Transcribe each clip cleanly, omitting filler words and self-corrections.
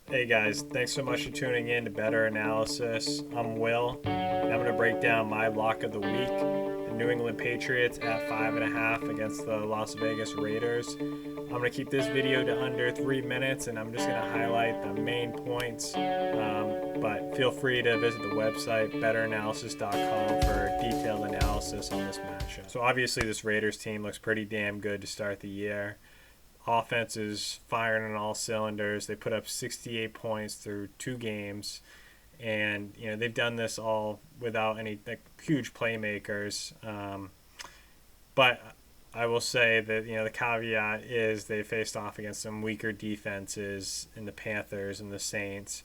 Hey guys, thanks so much for tuning in to Better Analysis. I'm Will, and I'm going to break down my lock of the week, the New England Patriots at 5.5 against the Las Vegas Raiders. I'm going to keep this video to under 3 minutes, and I'm just going to highlight the main points. But feel free to visit the website, betteranalysis.com, for detailed analysis on this matchup. So obviously this Raiders team looks pretty damn good to start the year. Offense is firing on all cylinders. They put up 68 points through 2 games, and they've done this all without any huge playmakers. But I will say that the caveat is they faced off against some weaker defenses in the Panthers and the Saints.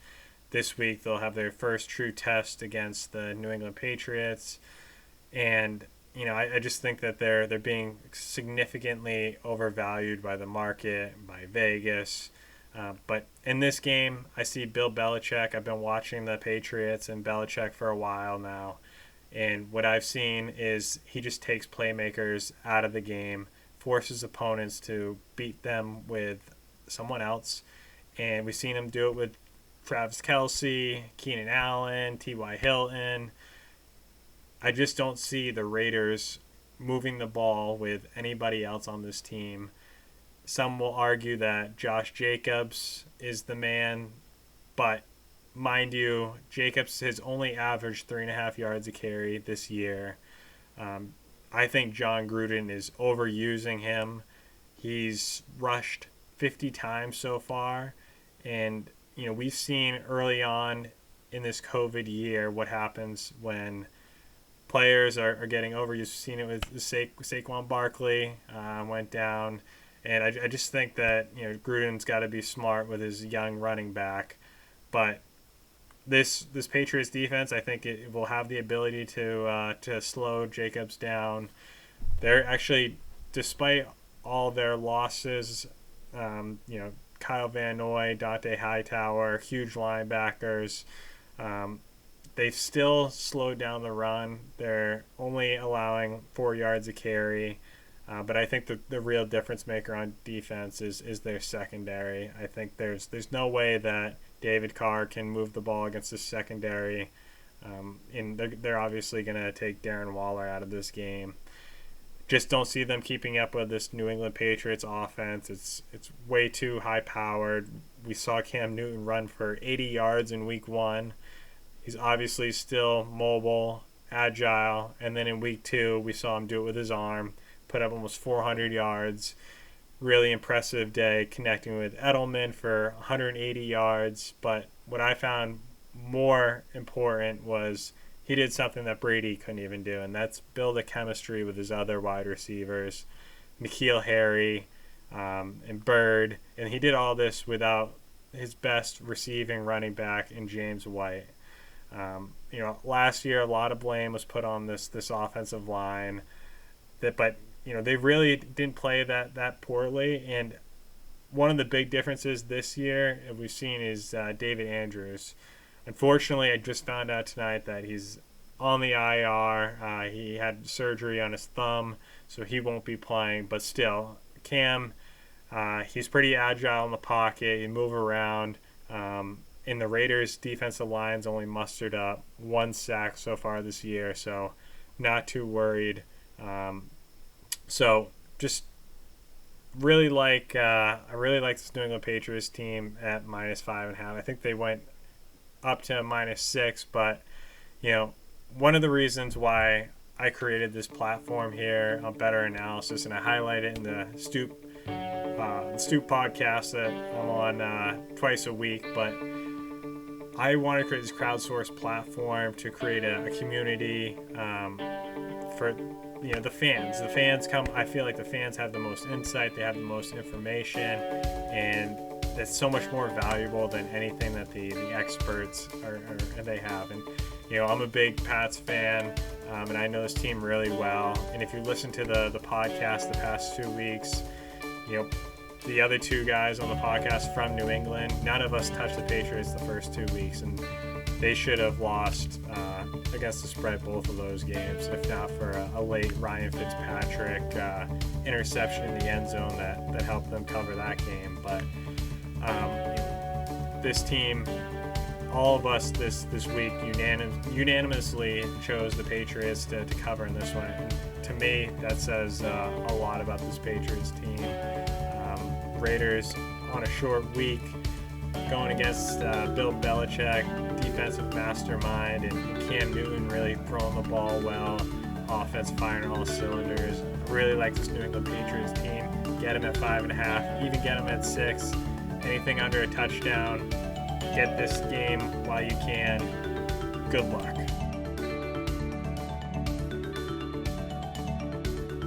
This week they'll have their first true test against the New England Patriots, and I just think that they're being significantly overvalued by the market, by Vegas. But in this game, I see Bill Belichick. I've been watching the Patriots and Belichick for a while now. And what I've seen is he just takes playmakers out of the game, forces opponents to beat them with someone else. And we've seen him do it with Travis Kelce, Keenan Allen, T.Y. Hilton. I just don't see the Raiders moving the ball with anybody else on this team. Some will argue that Josh Jacobs is the man, but mind you, Jacobs has only averaged 3.5 yards a carry this year. I think John Gruden is overusing him. He's rushed 50 times so far, and we've seen early on in this COVID year what happens when players are getting overused. We've seen it with Saquon Barkley went down, and I just think that Gruden's got to be smart with his young running back. But this Patriots defense, I think it will have the ability to slow Jacobs down. They're actually, despite all their losses, Kyle Van Noy, Dante Hightower, huge linebackers. They've still slowed down the run. They're only allowing 4 yards a carry. But I think the real difference maker on defense is their secondary. I think there's no way that David Carr can move the ball against the secondary. And they're obviously going to take Darren Waller out of this game. Just don't see them keeping up with this New England Patriots offense. It's way too high-powered. We saw Cam Newton run for 80 yards in week 1. He's obviously still mobile, agile, and then in week 2, we saw him do it with his arm, put up almost 400 yards. Really impressive day connecting with Edelman for 180 yards. But what I found more important was he did something that Brady couldn't even do, and that's build a chemistry with his other wide receivers, N'Keal Harry and Bird. And he did all this without his best receiving running back in James White. Last year a lot of blame was put on this offensive line, but they really didn't play that poorly. And one of the big differences this year we've seen is David Andrews. Unfortunately, I just found out tonight that he's on the IR. He had surgery on his thumb, so he won't be playing. But still, Cam, he's pretty agile in the pocket. He move around. In the Raiders' defensive line's only mustered up 1 sack so far this year, so not too worried. So just really I really like this New England Patriots team at -5.5. I think they went up to -6, but one of the reasons why I created this platform here on Better Analysis, and I highlight it in the Stoop podcast that I'm on twice a week, but I want to create this crowdsourced platform to create a community for the fans. The fans come. I feel like the fans have the most insight. They have the most information, and it's so much more valuable than anything that the experts they have. And I'm a big Pats fan, and I know this team really well. And if you listen to the podcast the past 2 weeks, the other 2 guys on the podcast from New England, none of us touched the Patriots the first 2 weeks, and they should have lost against the spread both of those games, if not for a late Ryan Fitzpatrick interception in the end zone that helped them cover that game. But this team, all of us this week unanimously chose the Patriots to cover in this one. And to me, that says a lot about this Patriots team. Raiders on a short week, going against Bill Belichick, defensive mastermind, and Cam Newton really throwing the ball well, offense firing all cylinders. I really like this New England Patriots team. Get them at 5.5, even get them at 6. Anything under a touchdown. Get this game while you can. Good luck.